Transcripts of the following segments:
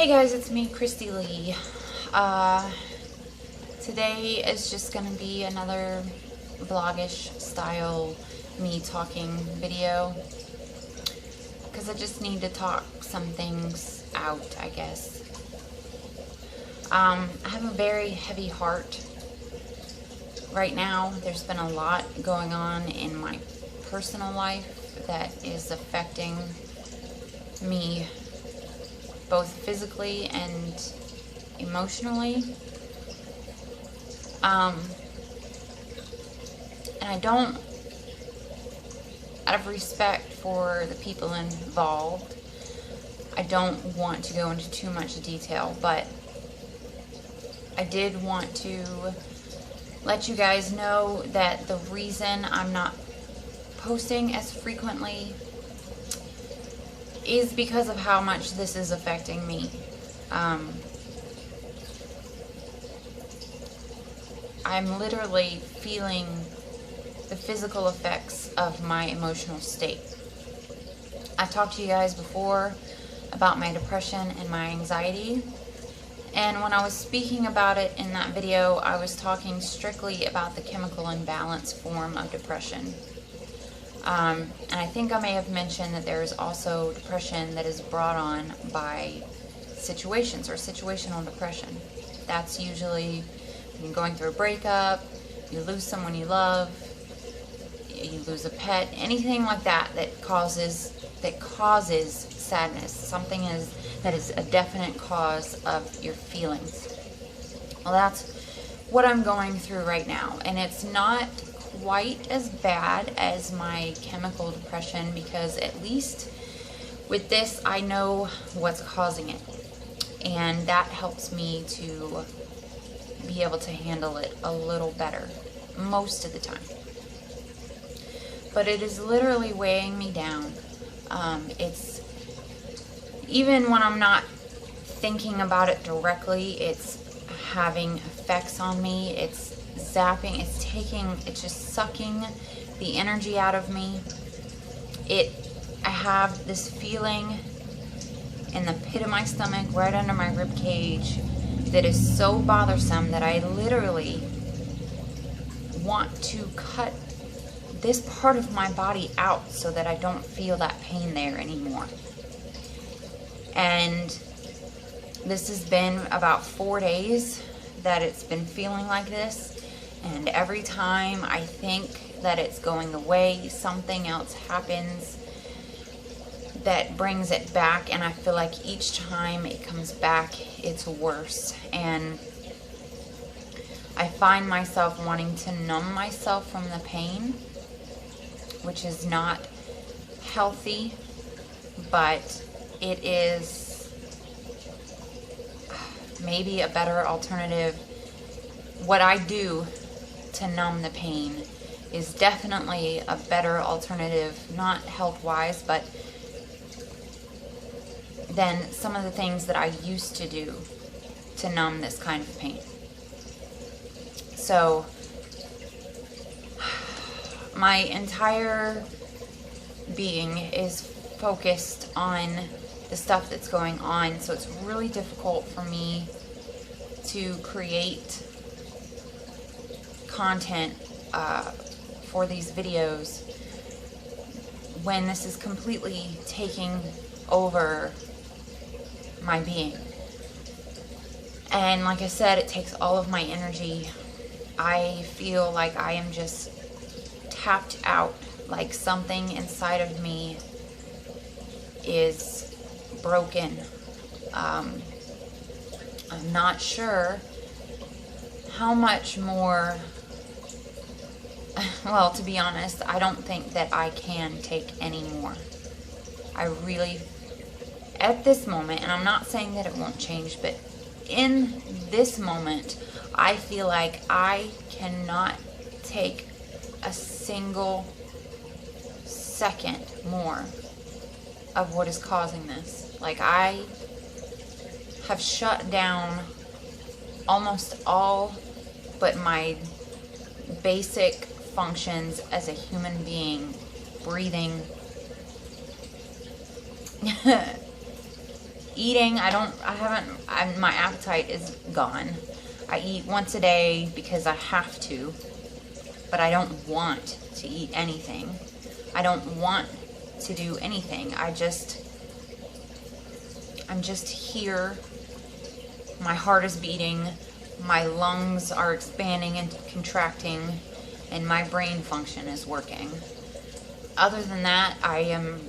Hey guys, it's me, Christy Lee. Today is just going to be another vlogish style me talking video because I just need to talk some things out, I guess. I have a very heavy heart right now. There's been a lot going on in my personal life that is affecting me both physically and emotionally. And I don't, out of respect for the people involved, I don't want to go into too much detail, but I did want to let you guys know that the reason I'm not posting as frequently is because of how much this is affecting me. I'm literally feeling the physical effects of my emotional state. I've talked to you guys before about my depression and my anxiety, and when I was speaking about it in that video, I was talking strictly about the chemical imbalance form of depression. And I think I may have mentioned that there is also depression that is brought on by situations or situational depression. That's usually when you're going through a breakup, you lose someone you love, you lose a pet, anything like that that causes sadness. Something that is a definite cause of your feelings. Well, that's what I'm going through right now, and it's not quite as bad as my chemical depression, because at least with this I know what's causing it, and that helps me to be able to handle it a little better most of the time. But it is literally weighing me down. It's even when I'm not thinking about it directly, it's having effects on me. It's zapping, it's just sucking the energy out of me. I have this feeling in the pit of my stomach, right under my rib cage, that is so bothersome that I literally want to cut this part of my body out so that I don't feel that pain there anymore. And this has been about 4 days that it's been feeling like this. And every time I think that it's going away, something else happens that brings it back, and I feel like each time it comes back, it's worse. And I find myself wanting to numb myself from the pain, which is not healthy, but it is maybe a better alternative. What I do to numb the pain is definitely a better alternative, not health-wise, but than some of the things that I used to do to numb this kind of pain. So my entire being is focused on the stuff that's going on, so it's really difficult for me to create content for these videos when this is completely taking over my being. And like I said, it takes all of my energy. I feel like I am just tapped out, like something inside of me is broken. I'm not sure how much more. Well, to be honest, I don't think that I can take any more. I really, at this moment, and I'm not saying that it won't change, but in this moment, I feel like I cannot take a single second more of what is causing this. Like, I have shut down almost all but my basic functions as a human being, breathing, Eating, my appetite is gone. I eat once a day because I have to, but I don't want to eat anything. I don't want to do anything. I'm just here. My heart is beating, my lungs are expanding and contracting, and my brain function is working. Other than that, I am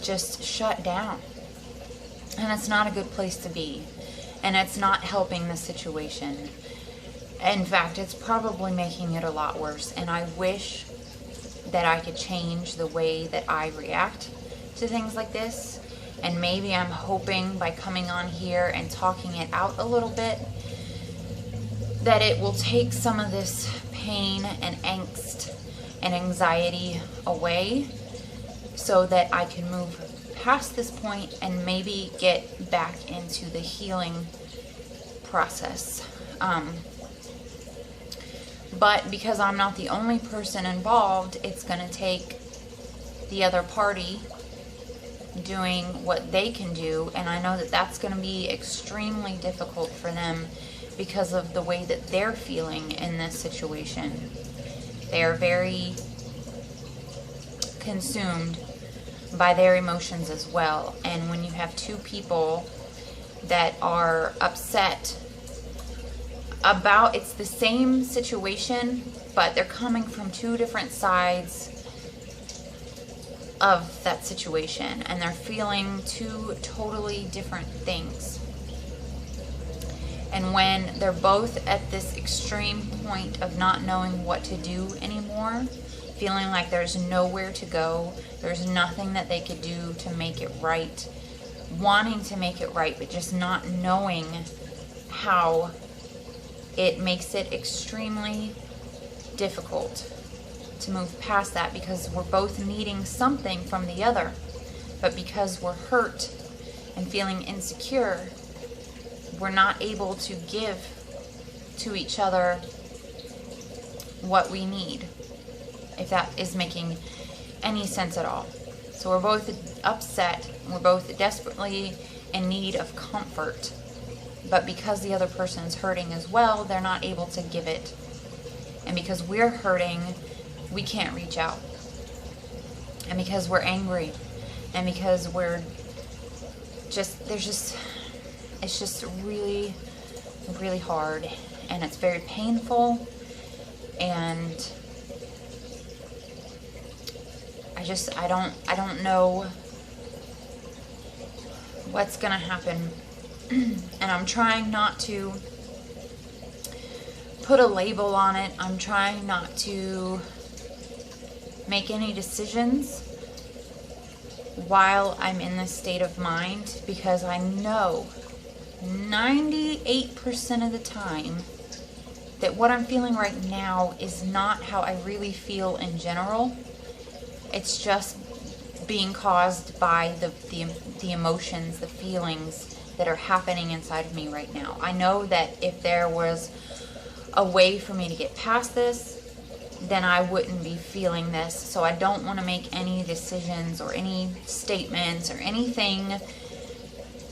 just shut down. And it's not a good place to be. And it's not helping the situation. In fact, it's probably making it a lot worse. And I wish that I could change the way that I react to things like this. And maybe I'm hoping by coming on here and talking it out a little bit that it will take some of this pain and angst and anxiety away so that I can move past this point and maybe get back into the healing process. But because I'm not the only person involved, it's going to take the other party doing what they can do, and I know that that's going to be extremely difficult for them because of the way that they're feeling in this situation. They are very consumed by their emotions as well, and when you have two people that are upset about, it's the same situation, but they're coming from two different sides of that situation, and they're feeling two totally different things. And when they're both at this extreme point of not knowing what to do anymore, feeling like there's nowhere to go, there's nothing that they could do to make it right, wanting to make it right, but just not knowing how, it makes it extremely difficult to move past that, because we're both needing something from the other, but because we're hurt and feeling insecure, we're not able to give to each other what we need, if that is making any sense at all. So we're both upset, we're both desperately in need of comfort, but because the other person's hurting as well, they're not able to give it. And because we're hurting, we can't reach out. And because we're angry, and because we're just, it's just really, really hard, and it's very painful, and I don't know what's gonna happen. And I'm trying not to put a label on it. I'm trying not to make any decisions while I'm in this state of mind, because I know 98% of the time that what I'm feeling right now is not how I really feel in general. It's just being caused by the emotions, the feelings that are happening inside of me right now. I know that if there was a way for me to get past this, then I wouldn't be feeling this. So I don't want to make any decisions or any statements or anything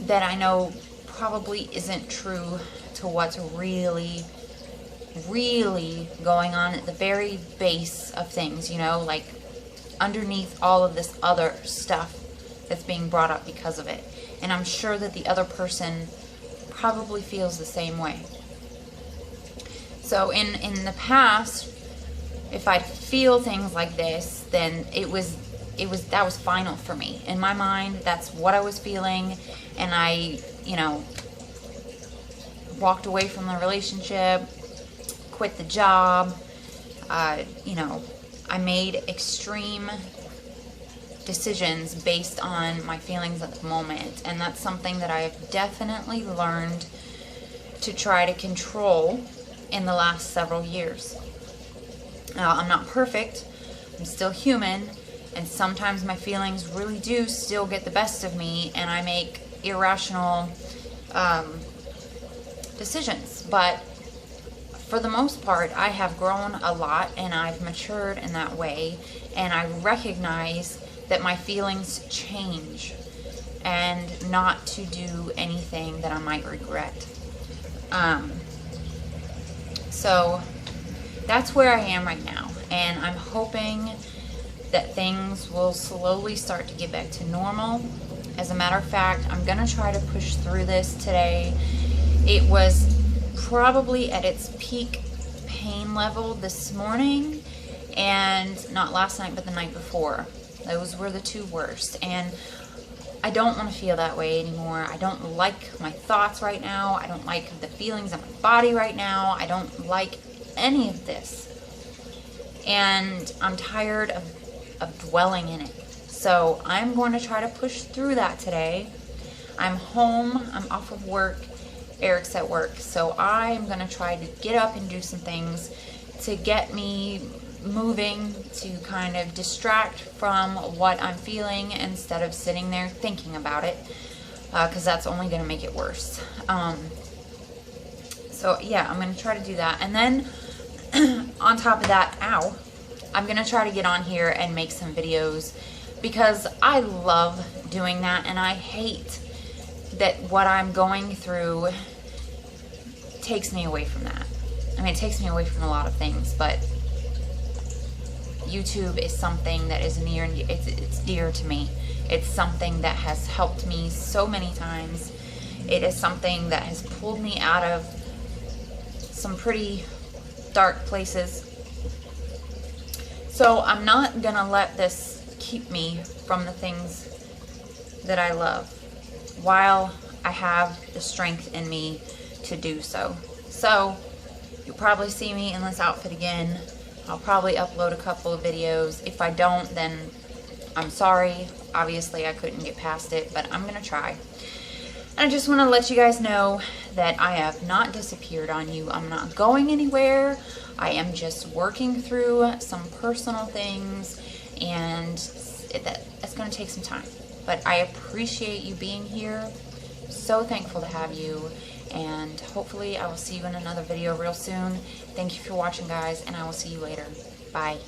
that I know probably isn't true to what's really, really going on at the very base of things, you know, like underneath all of this other stuff that's being brought up because of it. And I'm sure that the other person probably feels the same way. So in the past, if I feel things like this, then that was final for me. In my mind, that's what I was feeling, and I, walked away from the relationship, quit the job. I made extreme decisions based on my feelings at the moment, and that's something that I have definitely learned to try to control in the last several years. Now, I'm not perfect, I'm still human, and sometimes my feelings really do still get the best of me, and I make irrational decisions. But for the most part, I have grown a lot, and I've matured in that way, and I recognize that my feelings change and not to do anything that I might regret. So that's where I am right now, and I'm hoping that things will slowly start to get back to normal. As a matter of fact, I'm gonna try to push through this today. It was probably at its peak pain level this morning, and not last night but the night before. Those were the two worst, and I don't want to feel that way anymore. I don't like my thoughts right now. I don't like the feelings in my body right now. I don't like any of this, and I'm tired of dwelling in it. So I'm going to try to push through that today. I'm home, I'm off of work, Eric's at work, so I'm going to try to get up and do some things to get me moving, to kind of distract from what I'm feeling instead of sitting there thinking about it, because that's only going to make it worse. So yeah, I'm going to try to do that. And then on top of that, I'm going to try to get on here and make some videos, because I love doing that, and I hate that what I'm going through takes me away from that. I mean, it takes me away from a lot of things, but YouTube is something that is near and it's dear to me. It's something that has helped me so many times. It is something that has pulled me out of some pretty dark places. So I'm not gonna let this keep me from the things that I love while I have the strength in me to do so. So you'll probably see me in this outfit again. I'll probably upload a couple of videos. If I don't, then I'm sorry. Obviously I couldn't get past it, but I'm gonna try. And I just want to let you guys know that I have not disappeared on you. I'm not going anywhere. I am just working through some personal things, and that's going to take some time. But I appreciate you being here. So thankful to have you, and hopefully I will see you in another video real soon. Thank you for watching, guys, and I will see you later. Bye.